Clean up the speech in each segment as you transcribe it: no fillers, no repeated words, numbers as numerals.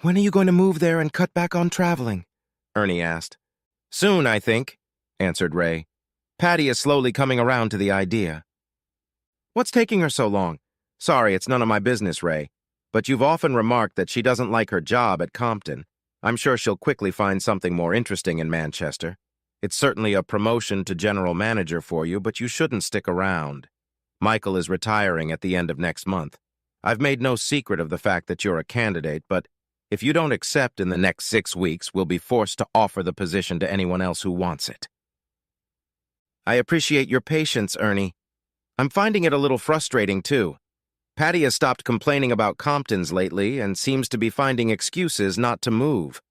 "When are you going to move there and cut back on traveling?" Ernie asked. "Soon, I think," answered Ray. "Patty is slowly coming around to the idea." "What's taking her so long?" "Sorry, it's none of my business, Ray. But you've often remarked that she doesn't like her job at Compton. I'm sure she'll quickly find something more interesting in Manchester. It's certainly a promotion to general manager for you, but you shouldn't stick around. Michael is retiring at the end of next month. I've made no secret of the fact that you're a candidate, but if you don't accept in the next 6 weeks, we'll be forced to offer the position to anyone else who wants it." "I appreciate your patience, Ernie. I'm finding it a little frustrating, too. Patty has stopped complaining about Comptons lately and seems to be finding excuses not to move.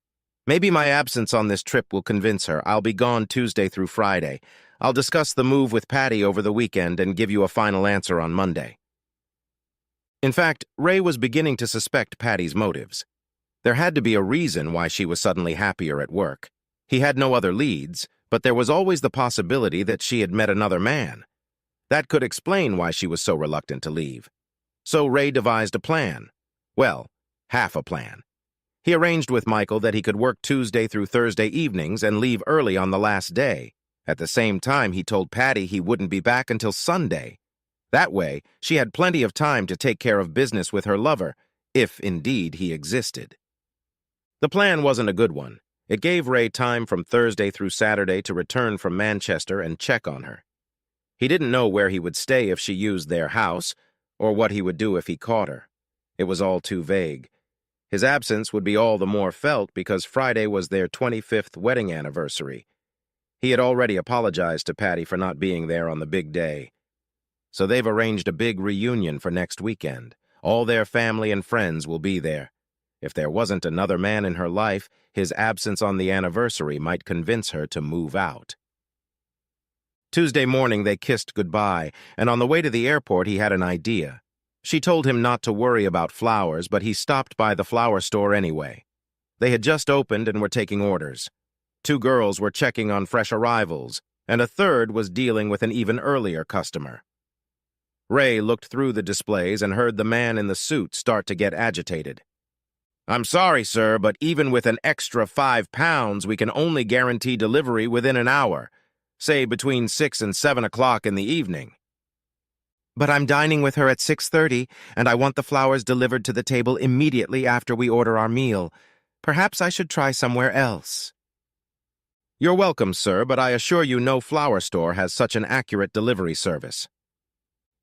Maybe my absence on this trip will convince her. I'll be gone Tuesday through Friday. I'll discuss the move with Patty over the weekend and give you a final answer on Monday." In fact, Ray was beginning to suspect Patty's motives. There had to be a reason why she was suddenly happier at work. He had no other leads, but there was always the possibility that she had met another man. That could explain why she was so reluctant to leave. So Ray devised a plan. Well, half a plan. He arranged with Michael that he could work Tuesday through Thursday evenings and leave early on the last day. At the same time, he told Patty he wouldn't be back until Sunday. That way, she had plenty of time to take care of business with her lover, if indeed he existed. The plan wasn't a good one. It gave Ray time from Thursday through Saturday to return from Manchester and check on her. He didn't know where he would stay if she used their house, or what he would do if he caught her. It was all too vague. His absence would be all the more felt because Friday was their 25th wedding anniversary. He had already apologized to Patty for not being there on the big day. So they've arranged a big reunion for next weekend. All their family and friends will be there. If there wasn't another man in her life, his absence on the anniversary might convince her to move out. Tuesday morning they kissed goodbye, and on the way to the airport he had an idea. She told him not to worry about flowers, but he stopped by the flower store anyway. They had just opened and were taking orders. 2 girls were checking on fresh arrivals, and a third was dealing with an even earlier customer. Ray looked through the displays and heard the man in the suit start to get agitated. "I'm sorry, sir, but even with an extra 5 pounds, we can only guarantee delivery within an hour, say between 6 and 7 o'clock in the evening." "But I'm dining with her at 6:30, and I want the flowers delivered to the table immediately after we order our meal. Perhaps I should try somewhere else." "You're welcome, sir, but I assure you no flower store has such an accurate delivery service."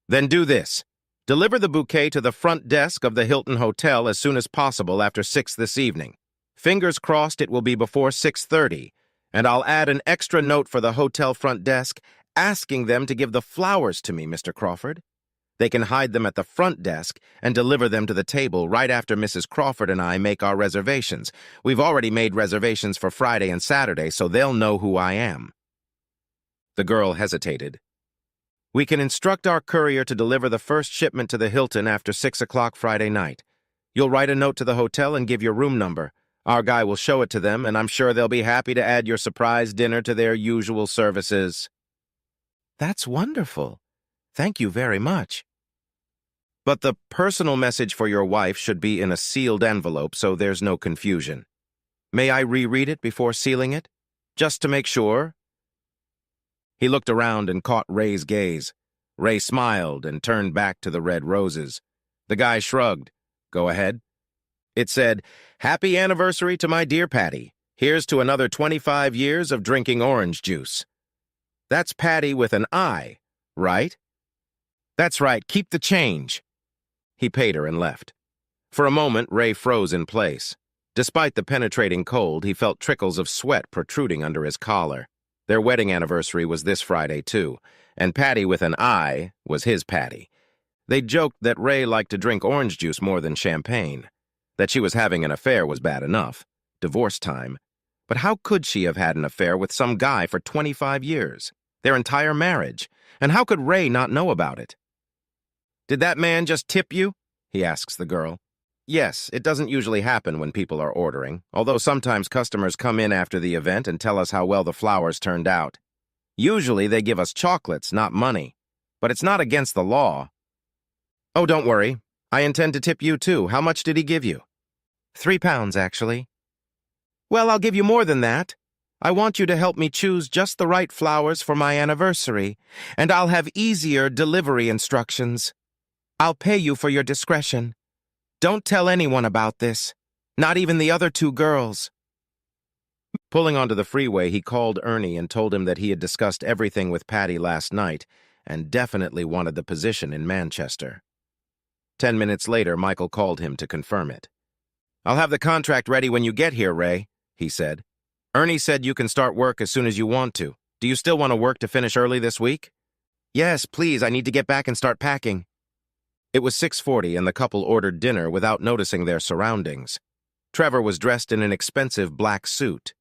"Then do this. Deliver the bouquet to the front desk of the Hilton Hotel as soon as possible after 6 this evening. Fingers crossed it will be before 6:30, and I'll add an extra note for the hotel front desk asking them to give the flowers to me, Mr. Crawford. They can hide them at the front desk and deliver them to the table right after Mrs. Crawford and I make our reservations. We've already made reservations for Friday and Saturday, so they'll know who I am." The girl hesitated. "We can instruct our courier to deliver the first shipment to the Hilton after 6 o'clock Friday night. You'll write a note to the hotel and give your room number. Our guy will show it to them, and I'm sure they'll be happy to add your surprise dinner to their usual services." "That's wonderful. Thank you very much." "But the personal message for your wife should be in a sealed envelope so there's no confusion. May I reread it before sealing it? Just to make sure?" He looked around and caught Ray's gaze. Ray smiled and turned back to the red roses. The guy shrugged. "Go ahead." It said, "Happy anniversary to my dear Patty. Here's to another 25 years of drinking orange juice." That's Patty with an I, right? "That's right, keep the change." He paid her and left. For a moment, Ray froze in place. Despite the penetrating cold, he felt trickles of sweat protruding under his collar. Their wedding anniversary was this Friday, too, and Patty with an I was his Patty. They joked that Ray liked to drink orange juice more than champagne. That she was having an affair was bad enough. Divorce time. But how could she have had an affair with some guy for 25 years? Their entire marriage. And how could Ray not know about it? "Did that man just tip you?" he asks the girl. "Yes, it doesn't usually happen when people are ordering, although sometimes customers come in after the event and tell us how well the flowers turned out. Usually they give us chocolates, not money. But it's not against the law." "Oh, don't worry. I intend to tip you too. How much did he give you?" 3 pounds, actually. Well, I'll give you more than that. I want you to help me choose just the right flowers for my anniversary, and I'll have easier delivery instructions. I'll pay you for your discretion. Don't tell anyone about this, not even the other 2 girls. Pulling onto the freeway, he called Ernie and told him that he had discussed everything with Patty last night and definitely wanted the position in Manchester. 10 minutes later, Michael called him to confirm it. I'll have the contract ready when you get here, Ray, he said. Ernie said you can start work as soon as you want to. Do you still want to work to finish early this week? Yes, please, I need to get back and start packing. It was 6:40 and the couple ordered dinner without noticing their surroundings. Trevor was dressed in an expensive black suit.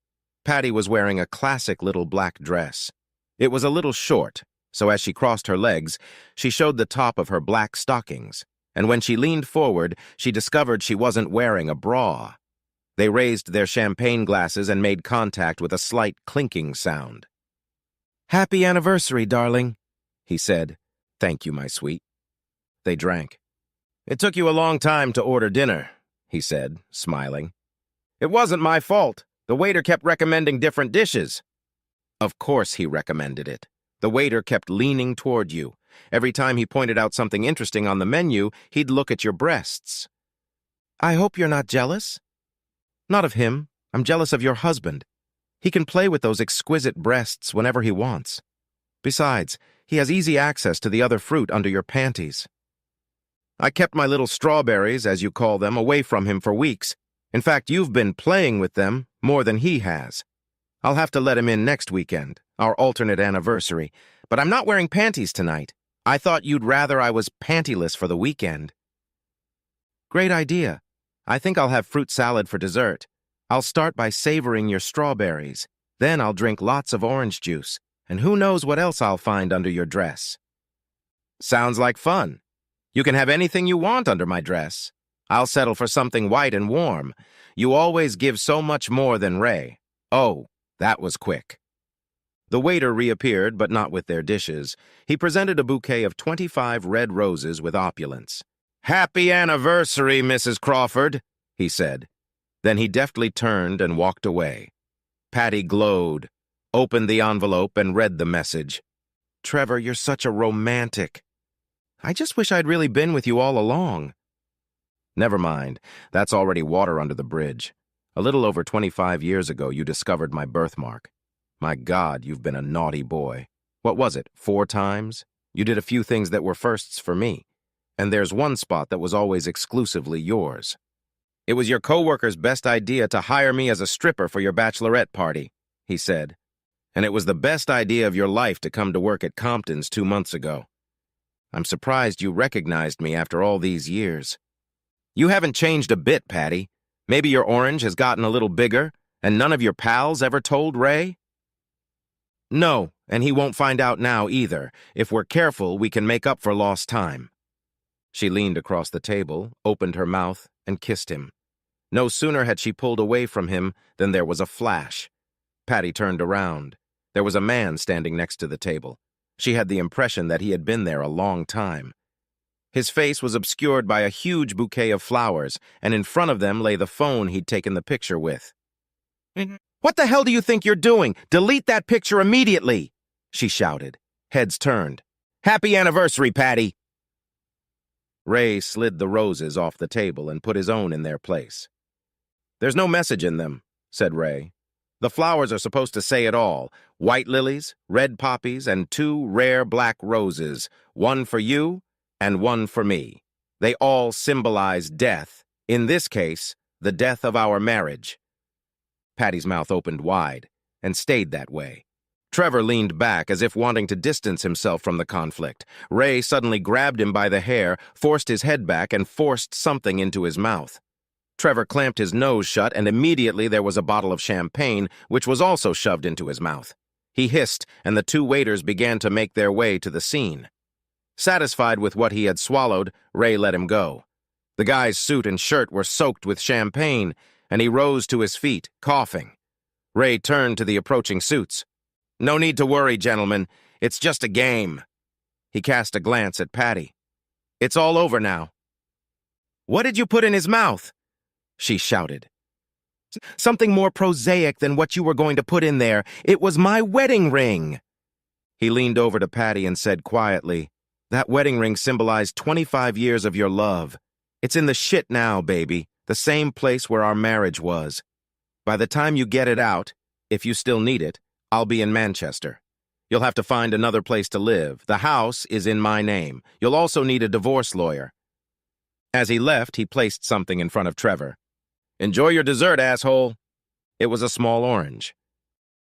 Patty was wearing a classic little black dress. It was a little short, so as she crossed her legs, she showed the top of her black stockings, and when she leaned forward, she discovered she wasn't wearing a bra. They raised their champagne glasses and made contact with a slight clinking sound. Happy anniversary, darling, he said. Thank you, my sweet. They drank. It took you a long time to order dinner, he said, smiling. It wasn't my fault. The waiter kept recommending different dishes. Of course he recommended it. The waiter kept leaning toward you. Every time he pointed out something interesting on the menu, he'd look at your breasts. I hope you're not jealous? Not of him. I'm jealous of your husband. He can play with those exquisite breasts whenever he wants. Besides, he has easy access to the other fruit under your panties. I kept my little strawberries, as you call them, away from him for weeks. In fact, you've been playing with them more than he has. I'll have to let him in next weekend, our alternate anniversary, but I'm not wearing panties tonight. I thought you'd rather I was pantyless for the weekend. Great idea. I think I'll have fruit salad for dessert. I'll start by savoring your strawberries. Then I'll drink lots of orange juice, and who knows what else I'll find under your dress. Sounds like fun. You can have anything you want under my dress. I'll settle for something white and warm. You always give so much more than Ray. Oh, that was quick. The waiter reappeared, but not with their dishes. He presented a bouquet of 25 red roses with opulence. Happy anniversary, Mrs. Crawford, he said. Then he deftly turned and walked away. Patty glowed, opened the envelope, and read the message. Trevor, you're such a romantic. I just wish I'd really been with you all along. Never mind, that's already water under the bridge. A little over 25 years ago, you discovered my birthmark. My God, you've been a naughty boy. What was it, 4 times? You did a few things that were firsts for me. And there's one spot that was always exclusively yours. It was your coworker's best idea to hire me as a stripper for your bachelorette party, he said. And it was the best idea of your life to come to work at Compton's 2 months ago. I'm surprised you recognized me after all these years. You haven't changed a bit, Patty. Maybe your orange has gotten a little bigger, and none of your pals ever told Ray? No, and he won't find out now either. If we're careful, we can make up for lost time. She leaned across the table, opened her mouth, and kissed him. No sooner had she pulled away from him than there was a flash. Patty turned around. There was a man standing next to the table. She had the impression that he had been there a long time. His face was obscured by a huge bouquet of flowers, and in front of them lay the phone he'd taken the picture with. What the hell do you think you're doing? Delete that picture immediately, she shouted. Heads turned. Happy anniversary, Patty. Ray slid the roses off the table and put his own in their place. There's no message in them, said Ray. The flowers are supposed to say it all. White lilies, red poppies, and 2 rare black roses, one for you and one for me. They all symbolize death. In this case, the death of our marriage. Patty's mouth opened wide, and stayed that way. Trevor leaned back as if wanting to distance himself from the conflict. Ray suddenly grabbed him by the hair, forced his head back, and forced something into his mouth. Trevor clamped his nose shut, and immediately there was a bottle of champagne, which was also shoved into his mouth. He hissed, and the 2 waiters began to make their way to the scene. Satisfied with what he had swallowed, Ray let him go. The guy's suit and shirt were soaked with champagne, and he rose to his feet, coughing. Ray turned to the approaching suits. No need to worry, gentlemen. It's just a game. He cast a glance at Patty. It's all over now. What did you put in his mouth? she shouted. Something more prosaic than what you were going to put in there. It was my wedding ring. He leaned over to Patty and said quietly, that wedding ring symbolized 25 years of your love. It's in the shit now, baby, the same place where our marriage was. By the time you get it out, if you still need it, I'll be in Manchester. You'll have to find another place to live. The house is in my name. You'll also need a divorce lawyer. As he left, he placed something in front of Trevor. Enjoy your dessert, asshole. It was a small orange.